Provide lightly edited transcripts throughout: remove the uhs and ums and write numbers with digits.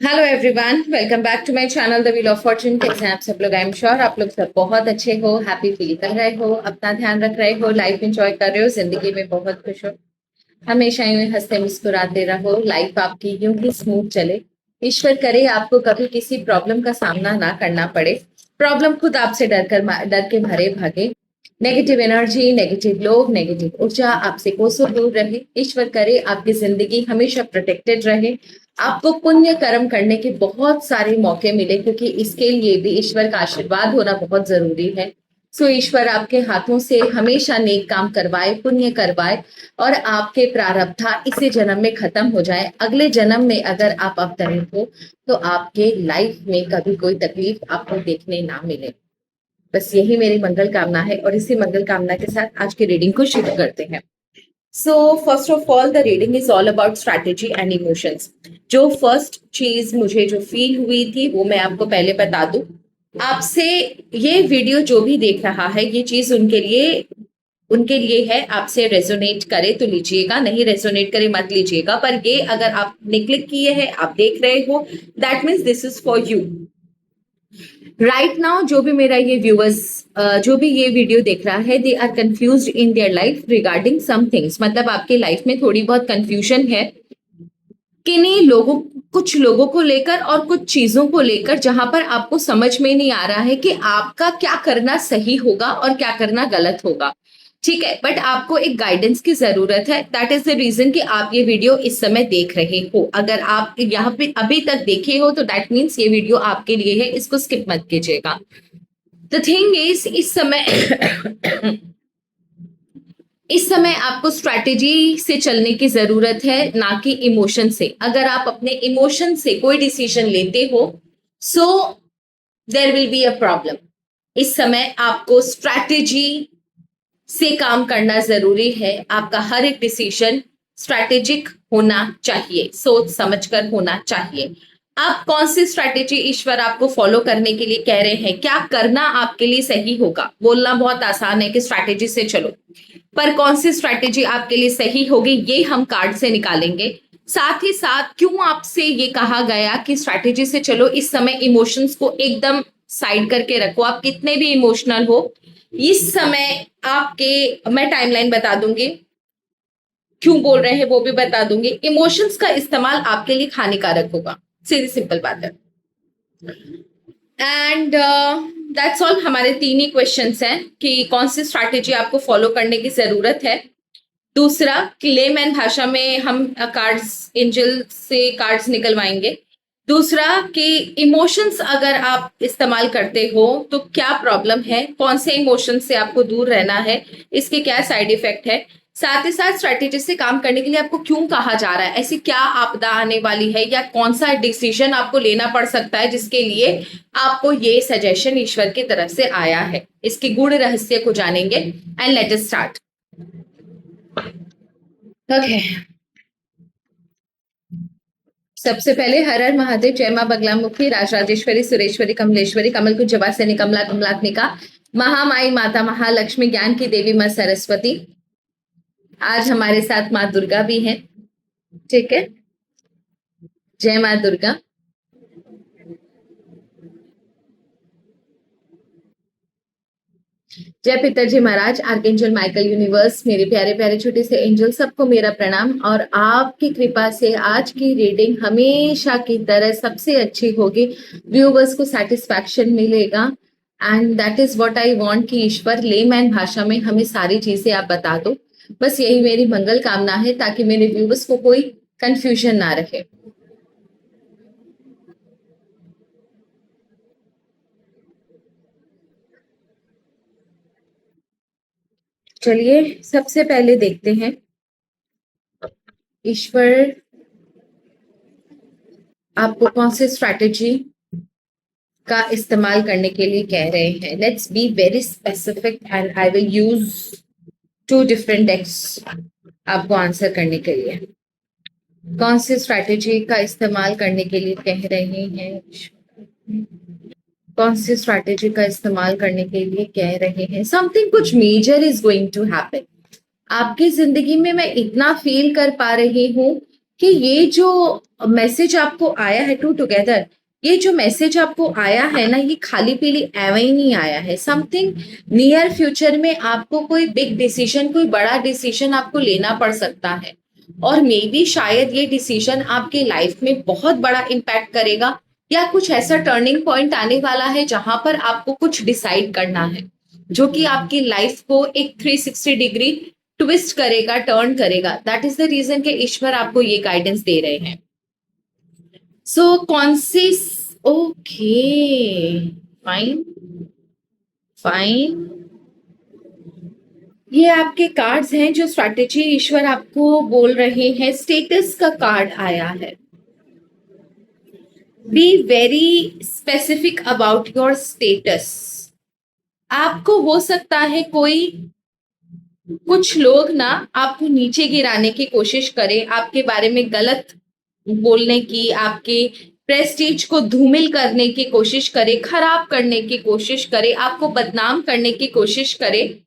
Hello everyone, welcome back to my channel the wheel of fortune. कैसे हैं आप सब लोग? आई एम श्योर आप लोग सब बहुत अच्छे हो, हैप्पी फील कर रहे हो, अपना ध्यान रख रहे हो, लाइफ एंजॉय कर रहे हो, जिंदगी में बहुत खुश हो, हमेशा यूं ही हंसते मुस्कुराते रहो, लाइफ आपकी यूं ही स्मूथ चले। ईश्वर करे आपको कभी किसी प्रॉब्लम का सामना ना करना पड़े, प्रॉब्लम खुद आपसे डर के भरे भागे, नेगेटिव एनर्जी, नेगेटिव लोग, नेगेटिव ऊर्जा आपसे कोसों दूर रहे। ईश्वर करे आपकी जिंदगी हमेशा प्रोटेक्टेड रहे, आपको पुण्य कर्म करने के बहुत सारे मौके मिले, क्योंकि इसके लिए भी ईश्वर का आशीर्वाद होना बहुत जरूरी है। सो ईश्वर आपके हाथों से हमेशा नेक काम करवाए, पुण्य करवाए, और आपके प्रारब्धा इसी जन्म में खत्म हो जाए। अगले जन्म में अगर आप अवतरित हो तो आपके लाइफ में कभी कोई तकलीफ आपको देखने ना मिले। बस यही मेरी मंगल कामना है, और इसी मंगल कामना के साथ आज की रीडिंग को शुरू करते हैं। So first of all the reading is all about strategy and emotions. जो फर्स्ट चीज मुझे जो फील हुई थी वो मैं आपको पहले बता दूं। आपसे ये वीडियो जो भी देख रहा है, ये चीज उनके लिए है। आपसे रेजोनेट करे तो लीजिएगा, नहीं रेजोनेट करे मत लीजिएगा। पर ये अगर आपने क्लिक किए हैं, आप देख रहे हो, that means this is for you right now. जो भी मेरा ये व्यूअर्स जो भी ये वीडियो देख रहा है, they are confused in their life regarding some things. मतलब आपके लाइफ में थोड़ी बहुत कंफ्यूजन है किन्हीं लोगों, कुछ लोगों को लेकर और कुछ चीजों को लेकर, जहां पर आपको समझ में नहीं आ रहा है कि आपका क्या करना सही होगा और क्या करना गलत होगा। ठीक है, बट आपको एक गाइडेंस की जरूरत है। दैट इज द रीजन कि आप ये वीडियो इस समय देख रहे हो। अगर आप यहाँ पे अभी तक देखे हो तो दैट मीन्स ये वीडियो आपके लिए है, इसको स्किप मत कीजिएगा। द थिंग इज, इस समय आपको स्ट्रैटेजी से चलने की जरूरत है, ना कि इमोशन से। अगर आप अपने इमोशन से कोई डिसीजन लेते हो, so there will be a problem. इस समय आपको स्ट्रैटेजी से काम करना जरूरी है। आपका हर एक डिसीजन स्ट्रैटेजिक होना चाहिए, सोच समझकर होना चाहिए। आप कौन सी स्ट्रैटेजी ईश्वर आपको फॉलो करने के लिए कह रहे हैं, क्या करना आपके लिए सही होगा। बोलना बहुत आसान है कि स्ट्रैटेजी से चलो, पर कौन सी स्ट्रैटेजी आपके लिए सही होगी ये हम कार्ड से निकालेंगे। साथ ही साथ क्यों आपसे ये कहा गया कि स्ट्रैटेजी से चलो। इस समय इमोशंस को एकदम साइड करके रखो, आप कितने भी इमोशनल हो इस समय आपके, मैं टाइमलाइन बता दूंगी, क्यों बोल रहे हैं वो भी बता दूंगी। इमोशंस का इस्तेमाल आपके लिए हानिकारक होगा, सीधी सिंपल बात है। And that's all. हमारे तीन ही क्वेश्चंस हैं कि कौन सी स्ट्रैटेजी आपको फॉलो करने की जरूरत है। दूसरा, लेमैन भाषा में हम कार्ड्स एंजल से कार्ड्स निकलवाएंगे। दूसरा कि इमोशंस अगर आप इस्तेमाल करते हो तो क्या प्रॉब्लम है, कौन से इमोशन से आपको दूर रहना है, इसके क्या साइड इफेक्ट है। साथ ही साथ स्ट्रैटेजी से काम करने के लिए आपको क्यों कहा जा रहा है, ऐसी क्या आपदा आने वाली है, या कौन सा डिसीजन आपको लेना पड़ सकता है जिसके लिए आपको ये सजेशन ईश्वर की तरफ से आया है। इसके गूढ़ रहस्य को जानेंगे। And let us start. Okay, सबसे पहले हर हर महादेव, जय मां बगलामुखी, राजराजेश्वरी, सुरेश्वरी, कमलेश्वरी, कमल कुंज जवासिनी, कमला कमलात्मिका, महामाई माता महालक्ष्मी, ज्ञान की देवी मां सरस्वती। आज हमारे साथ माँ दुर्गा भी हैं। ठीक है, जय माँ दुर्गा। जय पिताजी महाराज, आर्कएंजल माइकल, यूनिवर्स, मेरे प्यारे प्यारे छोटे से एंजल, सबको मेरा प्रणाम। और आपकी कृपा से आज की रीडिंग हमेशा की तरह सबसे अच्छी होगी, व्यूवर्स को सेटिस्फैक्शन मिलेगा। And that is what I want कि ईश्वर लेमैन भाषा में हमें सारी चीजें आप बता दो। बस यही मेरी मंगल कामना है, ताकि मेरे व्यूवर्स को कोई कंफ्यूजन ना रहे। चलिए सबसे पहले देखते हैं ईश्वर आपको कौन सी स्ट्रैटेजी का इस्तेमाल करने के लिए कह रहे हैं। Let's be very specific and I will use 2 different decks आपको आंसर करने के लिए। कौन सी स्ट्रैटेजी का इस्तेमाल करने के लिए कह रहे हैं, कौन सी स्ट्रैटेजी का इस्तेमाल करने के लिए कह रहे हैं। समथिंग कुछ major is going to happen आपकी जिंदगी में। मैं इतना फील कर पा रही हूं कि ये जो मैसेज आपको आया है टू टुगेदर, ये जो मैसेज आपको आया है ना, ये खाली पीली एवं ही नहीं आया है। समथिंग नियर फ्यूचर में आपको कोई बिग डिसीजन, कोई बड़ा डिसीजन आपको लेना पड़ सकता है, और मे बी शायद ये डिसीजन आपके लाइफ में बहुत बड़ा इम्पैक्ट करेगा, या कुछ ऐसा टर्निंग पॉइंट आने वाला है जहां पर आपको कुछ डिसाइड करना है, जो कि आपकी लाइफ को एक 360 डिग्री ट्विस्ट करेगा, टर्न करेगा। दैट इज द रीजन कि ईश्वर आपको ये गाइडेंस दे रहे हैं। सो कौन सी, ओके, फाइन फाइन, ये आपके कार्ड्स हैं जो स्ट्रैटेजी ईश्वर आपको बोल रहे हैं। स्टेटस का कार्ड आया है। B very specific about your status. आपको हो सकता है कोई, कुछ लोग ना आपको नीचे गिराने की कोशिश करें, आपके बारे में गलत बोलने की, आपके प्रेस्टीज को धूमिल करने की कोशिश करे, खराब करने की कोशिश करे, आपको बदनाम करने की कोशिश करे,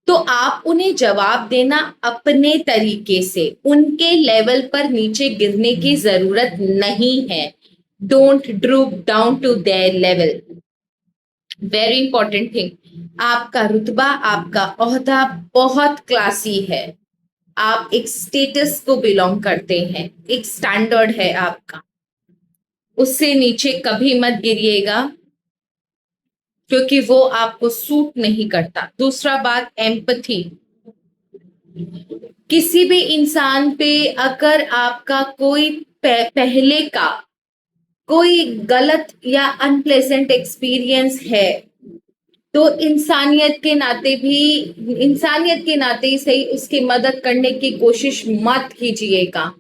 तो आप उन्हें जवाब देना अपने तरीके से। उनके लेवल पर नीचे गिरने की जरूरत नहीं है। Don't droop down to their level. Very important thing, आपका रुतबा, आपका ओहदा बहुत क्लासी है। आप एक स्टेटस को बिलोंग करते हैं, एक स्टैंडर्ड है आपका, उससे नीचे कभी मत गिरिएगा, क्योंकि वो आपको सूट नहीं करता। दूसरा बात, एम्पथी। किसी भी इंसान पे अगर आपका कोई पहले का कोई गलत या अनप्लेजेंट एक्सपीरियंस है, तो इंसानियत के नाते ही सही उसकी मदद करने की कोशिश मत कीजिएगा।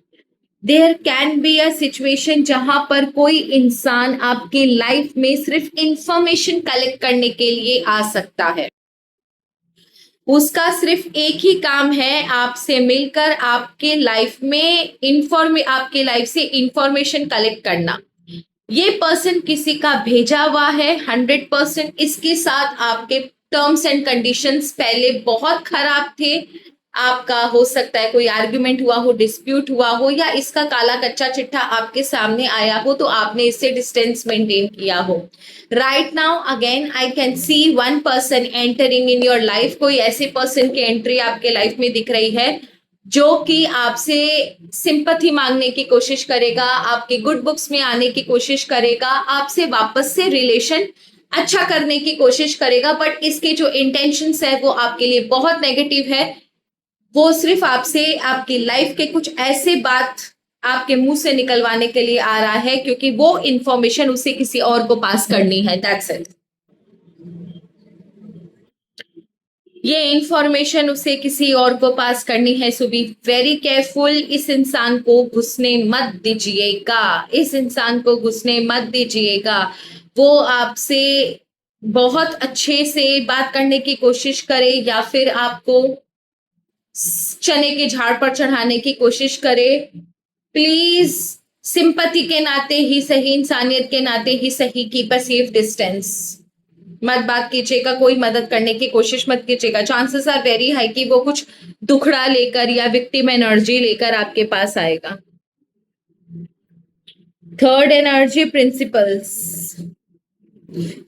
There can be a situation जहां पर कोई इंसान आपकी लाइफ में सिर्फ इंफॉर्मेशन कलेक्ट करने के लिए आ सकता है। उसका सिर्फ एक ही काम है, आपसे मिलकर आपके लाइफ से इंफॉर्मेशन कलेक्ट करना। ये पर्सन किसी का भेजा हुआ है 100%। इसके साथ आपके टर्म्स एंड कंडीशंस पहले बहुत खराब थे। आपका हो सकता है कोई आर्ग्यूमेंट हुआ हो, डिस्प्यूट हुआ हो, या इसका काला कच्चा चिट्ठा आपके सामने आया हो, तो आपने इससे डिस्टेंस मेंटेन किया हो। Right now again I can C one person entering in your life. कोई ऐसे पर्सन की एंट्री आपके लाइफ में दिख रही है जो कि आपसे सिंपैथी मांगने की कोशिश करेगा, आपके गुड बुक्स में आने की कोशिश करेगा, आपसे वापस से रिलेशन अच्छा करने की कोशिश करेगा, बट इसके जो इंटेंशंस है वो आपके लिए बहुत नेगेटिव है। वो सिर्फ आपसे आपकी लाइफ के कुछ ऐसे बात आपके मुंह से निकलवाने के लिए आ रहा है, क्योंकि वो इंफॉर्मेशन उसे किसी और को पास करनी है। That's it. ये इंफॉर्मेशन उसे किसी और को पास करनी है। सो बी वेरी केयरफुल। इस इंसान को घुसने मत दीजिएगा, इस इंसान को घुसने मत दीजिएगा। वो आपसे बहुत अच्छे से बात करने की कोशिश करे, या फिर आपको चने के झाड़ पर चढ़ाने की कोशिश करे। प्लीज सिंपैथी के नाते ही सही, इंसानियत के नाते ही सही, कीप अ सेफ डिस्टेंस। मत बात कीजिएगा, कोई मदद करने की कोशिश मत कीजिएगा। चांसेस आर वेरी हाई कि वो कुछ दुखड़ा लेकर या विक्टिम एनर्जी लेकर आपके पास आएगा। Third energy, principles.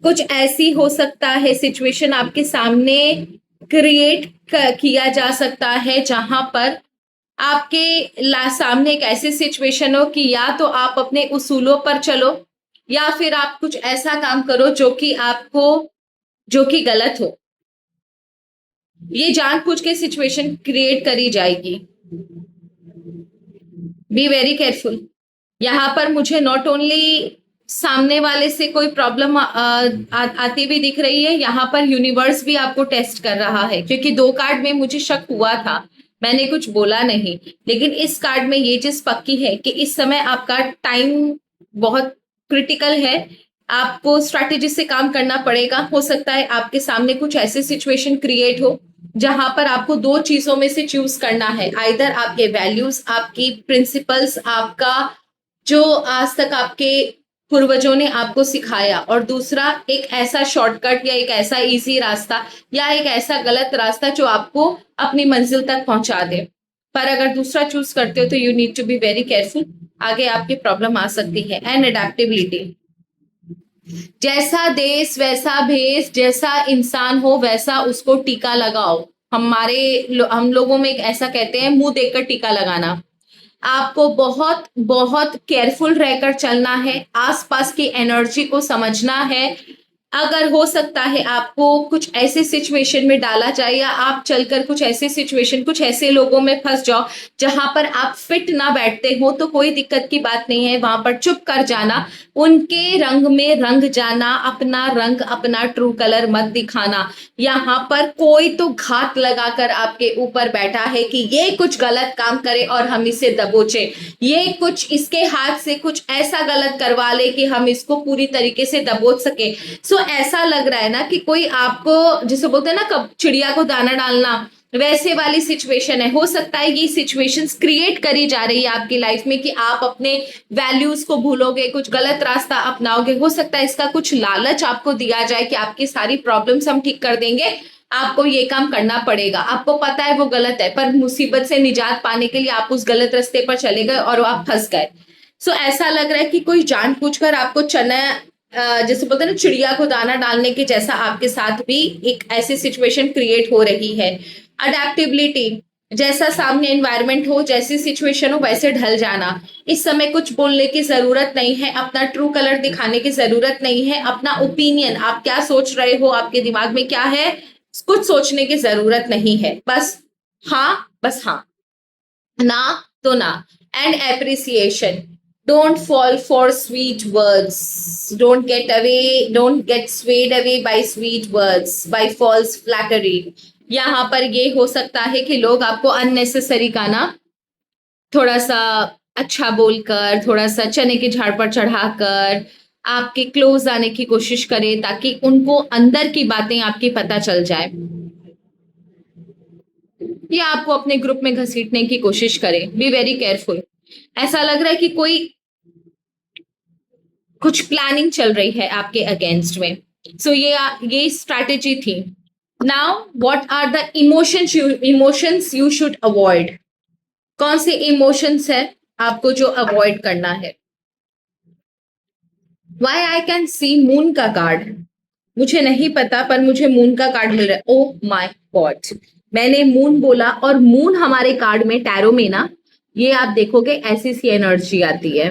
कुछ ऐसी हो सकता है सिचुएशन आपके सामने क्रिएट किया जा सकता है जहां पर आपके सामने एक ऐसी सिचुएशन हो कि या तो आप अपने उसूलों पर चलो, या फिर आप कुछ ऐसा काम करो जो कि गलत हो। ये जानबूझ के सिचुएशन क्रिएट करी जाएगी। B very careful. यहाँ पर मुझे नॉट ओनली सामने वाले से कोई प्रॉब्लम आती हुई दिख रही है, यहाँ पर यूनिवर्स भी आपको टेस्ट कर रहा है, क्योंकि 2 कार्ड में मुझे शक हुआ था, मैंने कुछ बोला नहीं, लेकिन इस कार्ड में ये चीज पक्की है कि इस समय आपका टाइम बहुत क्रिटिकल है। आपको स्ट्रैटेजी से काम करना पड़ेगा। हो सकता है आपके सामने कुछ ऐसे सिचुएशन क्रिएट हो जहां पर आपको 2 चीजों में से चूज करना है। आइदर आपके वैल्यूज, आपकी प्रिंसिपल्स, आपका जो आज तक आपके पूर्वजों ने आपको सिखाया, और दूसरा एक ऐसा शॉर्टकट या एक ऐसा इजी रास्ता या एक ऐसा गलत रास्ता जो आपको अपनी मंजिल तक पहुंचा दे। पर अगर दूसरा चूज करते हो तो you need to be very careful, आगे आपकी प्रॉब्लम आ सकती है। एंड अडेप्टेबिलिटी, जैसा देश वैसा भेष, जैसा इंसान हो वैसा उसको टीका लगाओ। हम लोगों में एक ऐसा कहते हैं, मुंह देखकर टीका लगाना। आपको बहुत बहुत केयरफुल रहकर चलना है, आसपास की एनर्जी को समझना है। अगर हो सकता है आपको कुछ ऐसे सिचुएशन में डाला जाए, या आप चलकर कुछ ऐसे सिचुएशन, कुछ ऐसे लोगों में फंस जाओ जहां पर आप फिट ना बैठते हो, तो कोई दिक्कत की बात नहीं है, वहां पर चुप कर जाना, उनके रंग में रंग जाना, अपना रंग, अपना ट्रू कलर मत दिखाना। यहाँ पर कोई तो घात लगाकर आपके ऊपर बैठा है कि ये कुछ गलत काम करे और हम इसे दबोचे, ये कुछ इसके हाथ से कुछ ऐसा गलत करवा ले कि हम इसको पूरी तरीके से दबोच सके। सो ऐसा लग रहा है ना कि कोई आपको, जिसे बोलते हैं ना कब चिड़िया को दाना डालना, वैसे वाली सिचुएशन है। हो सकता है ये सिचुएशंस क्रिएट करी जा रही है आपकी लाइफ में कि आप अपने वैल्यूज को भूलोगे, कुछ गलत रास्ता अपनाओगे। हो सकता है इसका कुछ लालच आपको दिया जाए कि आपकी सारी प्रॉब्लम्स हम ठीक कर देंगे, आपको ये काम करना पड़ेगा। आपको पता है वो गलत है, पर मुसीबत से निजात पाने के लिए आप उस गलत रास्ते पर चले गए और आप फंस गए। सो ऐसा लग रहा है कि कोई जानबूझकर आपको चना, जैसे बोलते हैं ना चिड़िया को दाना डालने के जैसा, आपके साथ भी एक ऐसी सिचुएशन क्रिएट हो रही है। अडेप्टेबिलिटी, जैसा सामने एनवायरनमेंट हो, जैसी सिचुएशन हो वैसे ढल जाना। इस समय कुछ बोलने की जरूरत नहीं है, अपना ट्रू कलर दिखाने की जरूरत नहीं है, अपना ओपिनियन, आप क्या सोच रहे हो, आपके दिमाग में क्या है, कुछ सोचने की जरूरत नहीं है। बस हाँ, ना तो ना। And appreciation, don't fall for sweet words, don't get swayed away by sweet words, by false flattery। यहाँ पर ये हो सकता है कि लोग आपको अननेसेसरी का ना थोड़ा सा अच्छा बोलकर, थोड़ा सा चने के झाड़ पर चढ़ाकर आपके क्लोज आने की कोशिश करें, ताकि उनको अंदर की बातें आपकी पता चल जाए, या आपको अपने ग्रुप में घसीटने की कोशिश करें। B very careful. ऐसा लग रहा है कि कोई कुछ प्लानिंग चल रही है आपके अगेंस्ट में। सो ये स्ट्रैटेजी थी। Now what are the emotions you should avoid. कौन से इमोशंस है आपको जो अवॉइड करना है। Why I can see moon का कार्ड, मुझे नहीं पता पर मुझे मून का कार्ड मिल रहा है। ओ माय गॉड, मैंने मून बोला और मून हमारे कार्ड में, टैरो में ना, ये आप देखोगे ऐसी सी एनर्जी आती है,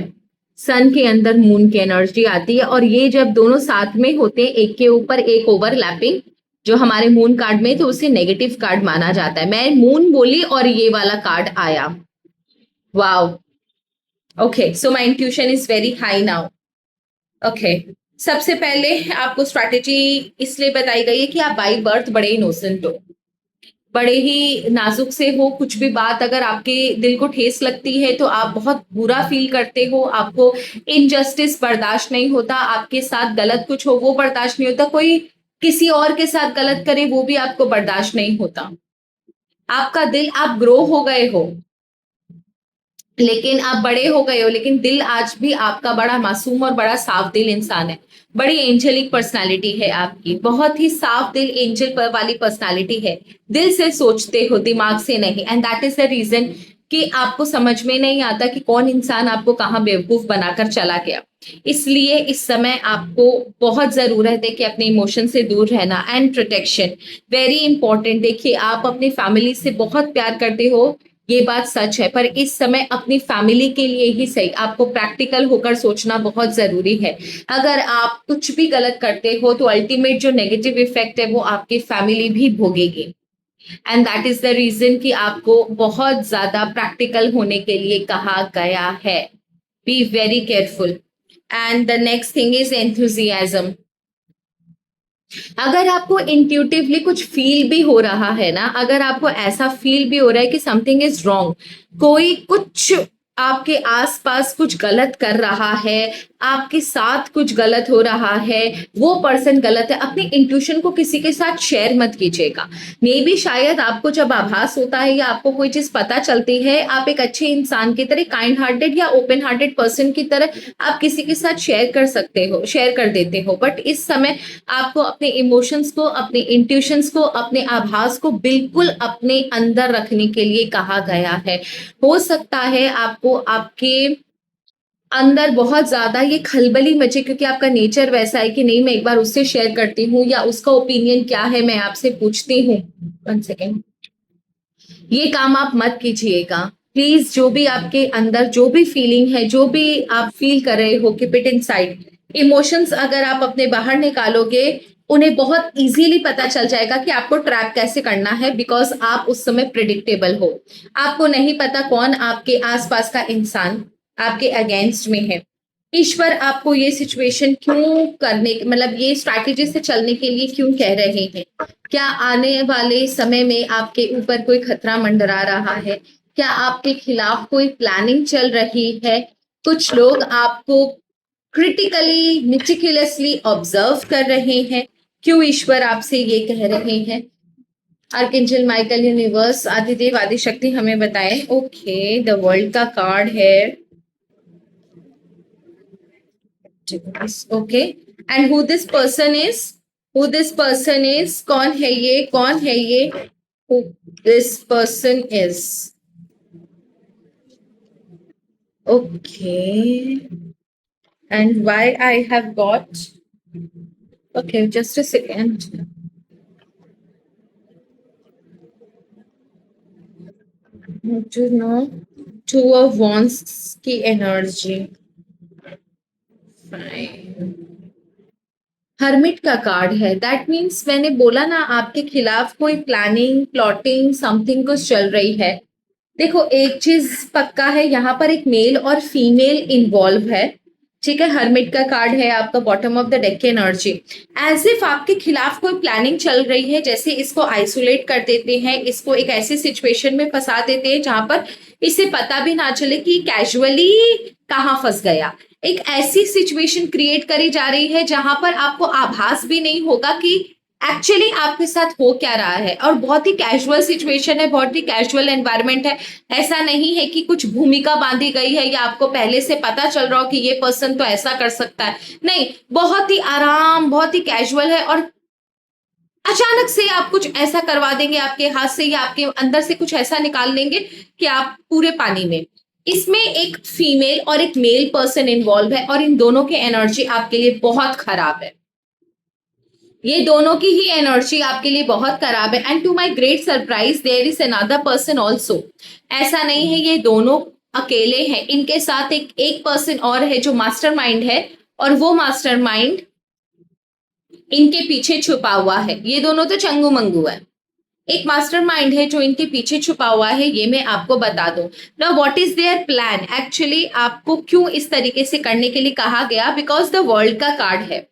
सन के अंदर मून की एनर्जी आती है, और ये जब दोनों साथ में होते हैं, एक के ऊपर एक ओवरलैपिंग, जो हमारे मून कार्ड में, तो उसे नेगेटिव कार्ड माना जाता है। मैं मून बोली और ये वाला कार्ड आया। Wow, okay, so my intuition is very high now. Okay, सबसे पहले आपको स्ट्रैटेजी इसलिए बताई गई है कि आप बाई बर्थ बड़े इनोसेंट हो, बड़े ही नाजुक से हो। कुछ भी बात अगर आपके दिल को ठेस लगती है तो आप बहुत बुरा फील करते हो, आपको इनजस्टिस बर्दाश्त नहीं होता, आपके साथ गलत कुछ हो वो बर्दाश्त नहीं होता, कोई किसी और के साथ गलत करे वो भी आपको बर्दाश्त नहीं होता। आपका दिल, आप ग्रो हो गए हो, लेकिन आप बड़े हो गए हो, लेकिन दिल आज भी आपका बड़ा मासूम और बड़ा साफ दिल इंसान है। बड़ी एंजेलिक पर्सनालिटी है आपकी, बहुत ही साफ दिल, एंजल वाली पर्सनालिटी है। दिल से सोचते हो, दिमाग से नहीं। And that is the reason कि आपको समझ में नहीं आता कि कौन इंसान आपको कहाँ बेवकूफ बनाकर चला गया। इसलिए इस समय आपको बहुत जरूरत है कि अपने इमोशन से दूर रहना। And protection, very important. देखिए, आप अपनी फैमिली से बहुत प्यार करते हो, ये बात सच है, पर इस समय अपनी फैमिली के लिए ही सही, आपको प्रैक्टिकल होकर सोचना बहुत जरूरी है। अगर आप कुछ भी गलत करते हो तो अल्टीमेट जो नेगेटिव इफेक्ट है वो आपकी फैमिली भी भोगेगी। And that is the reason कि आपको बहुत ज्यादा प्रैक्टिकल होने के लिए कहा गया है। B very careful. And the next thing is enthusiasm. अगर आपको इंट्यूटिवली कुछ फील भी हो रहा है ना, अगर आपको ऐसा फील भी हो रहा है कि समथिंग इज रॉन्ग, कोई कुछ आपके आसपास कुछ गलत कर रहा है, आपके साथ कुछ गलत हो रहा है, वो पर्सन गलत है, अपनी इंट्यूशन को किसी के साथ शेयर मत कीजिएगा। मे बी शायद आपको जब आभास होता है या आपको कोई चीज पता चलती है, आप एक अच्छे इंसान की तरह, काइंड हार्टेड या ओपन हार्टेड पर्सन की तरह आप किसी के साथ शेयर कर सकते हो, शेयर कर देते हो। बट इस समय आपको अपने इमोशंस को, अपने इंट्यूशंस को, अपने आभास को बिल्कुल अपने अंदर रखने के लिए कहा गया है। हो सकता है आपको आपके अंदर बहुत ज्यादा ये खलबली मचे, क्योंकि आपका नेचर वैसा है कि नहीं मैं एक बार उससे शेयर करती हूँ या उसका ओपिनियन क्या है मैं आपसे पूछती हूँ। 1 सेकेंड, ये काम आप मत कीजिएगा प्लीज। जो भी आपके अंदर जो भी फीलिंग है, जो भी आप फील कर रहे हो, कीप इट इनसाइड। इमोशंस अगर आप अपने बाहर निकालोगे, उन्हें बहुत इजीली पता चल जाएगा कि आपको ट्रैप कैसे करना है, बिकॉज आप उस समय प्रिडिक्टेबल हो। आपको नहीं पता कौन आपके आसपास का इंसान आपके अगेंस्ट में है। ईश्वर आपको ये सिचुएशन क्यों करने, मतलब ये स्ट्रैटेजी से चलने के लिए क्यों कह रहे हैं? क्या आने वाले समय में आपके ऊपर कोई खतरा मंडरा रहा है? क्या आपके खिलाफ कोई प्लानिंग चल रही है? कुछ लोग आपको क्रिटिकली, मिटिकुलसली ऑब्जर्व कर रहे हैं। क्यों ईश्वर आपसे ये कह रहे हैं? Archangel Michael, universe, Adidev, Adishakti हमें बताएं। ओके, द वर्ल्ड का कार्ड है। Okay, and who this person is, who this person is, कौन है ये, कौन है ये? Who this person is. Okay, and why I have got, okay just a second, two no, two of wands की energy, fine, hermit का card है। That means मैंने बोला ना, आपके खिलाफ कोई प्लानिंग, प्लॉटिंग, समथिंग कुछ चल रही है। देखो एक चीज पक्का है, यहाँ पर एक मेल और फीमेल इन्वॉल्व है। ठीक है, हर्मिट का कार्ड है आपका, बॉटम ऑफ द डेक की एनर्जी। एज इफ आपके खिलाफ कोई प्लानिंग चल रही है, जैसे इसको आइसोलेट कर देते हैं, इसको एक ऐसी सिचुएशन में फंसा देते हैं जहां पर इसे पता भी ना चले कि कैजुअली कहाँ फंस गया। एक ऐसी सिचुएशन क्रिएट करी जा रही है जहां पर आपको आभास भी नहीं होगा कि एक्चुअली आपके साथ हो क्या रहा है, और बहुत ही कैजुअल सिचुएशन है, बहुत ही कैजुअल एनवायरनमेंट है। ऐसा नहीं है कि कुछ भूमिका बांधी गई है या आपको पहले से पता चल रहा हो कि ये पर्सन तो ऐसा कर सकता है। नहीं, बहुत ही आराम, बहुत ही कैजुअल है, और अचानक से आप कुछ ऐसा करवा देंगे आपके हाथ से, या आपके अंदर से कुछ ऐसा निकाल लेंगे कि आप पूरे पानी में। इसमें एक फीमेल और एक मेल पर्सन इन्वॉल्व है, और इन दोनों की एनर्जी आपके लिए बहुत खराब है। ये दोनों की ही एनर्जी आपके लिए बहुत खराब है। And to my great surprise there is another person also. ऐसा नहीं है ये दोनों अकेले हैं, इनके साथ एक पर्सन और है जो मास्टरमाइंड है, और वो मास्टरमाइंड इनके पीछे छुपा हुआ है। ये दोनों तो चंगू मंगू है, एक मास्टरमाइंड है जो इनके पीछे छुपा हुआ है, ये मैं आपको बता दूं। Now what is their plan? Actually आपको क्यों इस तरीके से करने के लिए कहा गया? बिकॉज द वर्ल्ड का कार्ड है।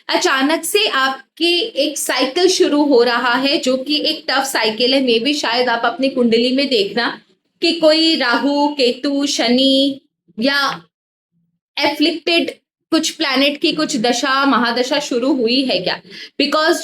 अचानक से आपकी एक साइकिल शुरू हो रहा है, जो कि एक टफ साइकिल है। मे बी शायद आप अपनी कुंडली में देखना कि कोई राहु, केतु, शनि या एफ्लिक्टेड कुछ प्लैनेट की कुछ दशा, महादशा शुरू हुई है क्या? बिकॉज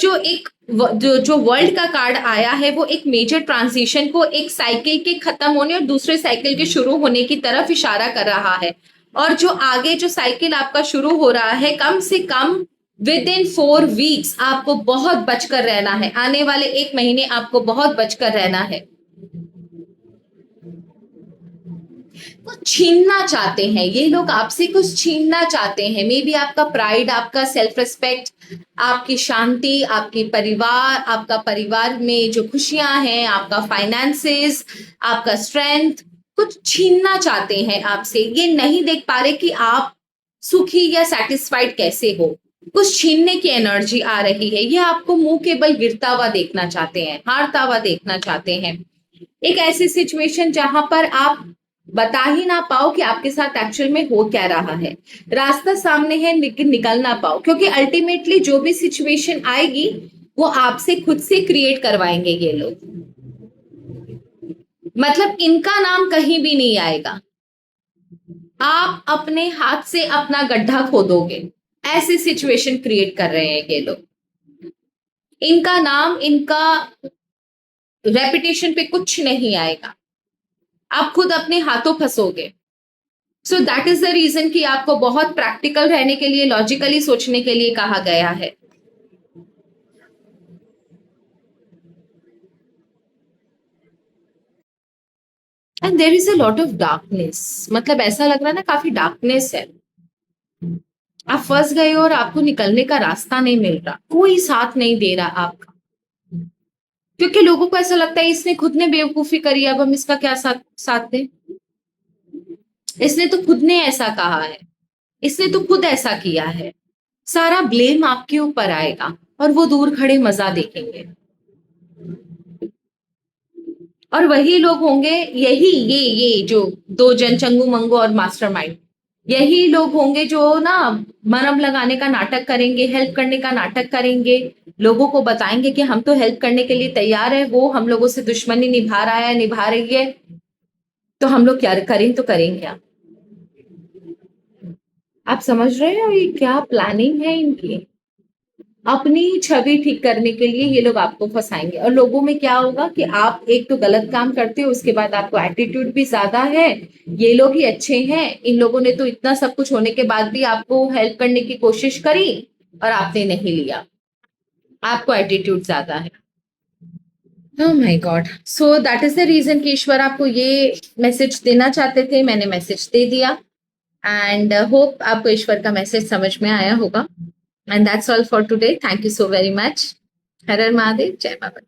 जो वर्ल्ड का कार्ड आया है वो एक मेजर ट्रांजिशन को, एक साइकिल के खत्म होने और दूसरे साइकिल के शुरू होने की तरफ इशारा कर रहा है। और जो आगे जो साइकिल आपका शुरू हो रहा है, कम से कम विद इन 4 वीक्स आपको बहुत बचकर रहना है। आने वाले 1 महीने आपको बहुत बचकर रहना है। कुछ छीनना चाहते हैं ये लोग आपसे, कुछ छीनना चाहते हैं। मे बी आपका प्राइड, आपका सेल्फ रिस्पेक्ट, आपकी शांति, आपके परिवार, आपका परिवार में जो खुशियां हैं, आपका फाइनेंसेस, आपका स्ट्रेंथ, कुछ छीनना चाहते हैं आपसे। ये नहीं देख पा रहे कि आप सुखी या सेटिस्फाइड कैसे हो। कुछ छीनने की एनर्जी आ रही है। ये आपको मुंह के बल गिरता हुआ देखना चाहते हैं, हारता हुआ देखना चाहते हैं। एक ऐसी सिचुएशन जहां पर आप बता ही ना पाओ कि आपके साथ एक्चुअल में हो क्या रहा है। रास्ता सामने है लेकिन निकल ना पाओ, क्योंकि अल्टीमेटली जो भी सिचुएशन आएगी वो आपसे खुद से क्रिएट करवाएंगे ये लोग। मतलब इनका नाम कहीं भी नहीं आएगा। आप अपने हाथ से अपना गड्ढा खोदोगे, ऐसी सिचुएशन क्रिएट कर रहे हैं ये लोग। इनका नाम, इनका रेपुटेशन पे कुछ नहीं आएगा, आप खुद अपने हाथों फंसोगे। So that is the reason कि आपको बहुत प्रैक्टिकल रहने के लिए, लॉजिकली सोचने के लिए कहा गया है। And there is a lot of darkness, मतलब ऐसा लग रहा है ना, काफी डार्कनेस है। आप फंस गए और आपको निकलने का रास्ता नहीं मिल रहा, कोई साथ नहीं दे रहा आपका, क्योंकि लोगों को ऐसा लगता है इसने खुद ने बेवकूफी करी, अब हम इसका क्या साथ दें। इसने तो खुद ने ऐसा कहा है, इसने तो खुद ऐसा किया है, सारा ब्लेम आपके ऊपर आएगा और वो दूर खड़े मजा देखेंगे। और वही लोग होंगे, यही ये जो दो जन, चंगू मंगू और मास्टरमाइंड, यही लोग होंगे जो ना मरहम लगाने का नाटक करेंगे, हेल्प करने का नाटक करेंगे, लोगों को बताएंगे कि हम तो हेल्प करने के लिए तैयार है, वो हम लोगों से दुश्मनी निभा रहा है, निभा रही है, तो हम लोग क्या करें, तो करेंगे क्या। आप समझ रहे हो ये क्या प्लानिंग है इनकी। अपनी छवि ठीक करने के लिए ये लोग आपको फंसाएंगे, और लोगों में क्या होगा कि आप एक तो गलत काम करते हो, उसके बाद आपको एटीट्यूड भी ज्यादा है, ये लोग ही अच्छे हैं, इन लोगों ने तो इतना सब कुछ होने के बाद भी आपको हेल्प करने की कोशिश करी और आपने नहीं लिया, आपको एटीट्यूड ज्यादा है। Oh my god, so that is the reason कि ईश्वर आपको ये मैसेज देना चाहते थे, मैंने मैसेज दे दिया। एंड होप आपको ईश्वर का मैसेज समझ में आया होगा। And that's all for today, thank you so very much. हर हर महादेव, जय बाबा।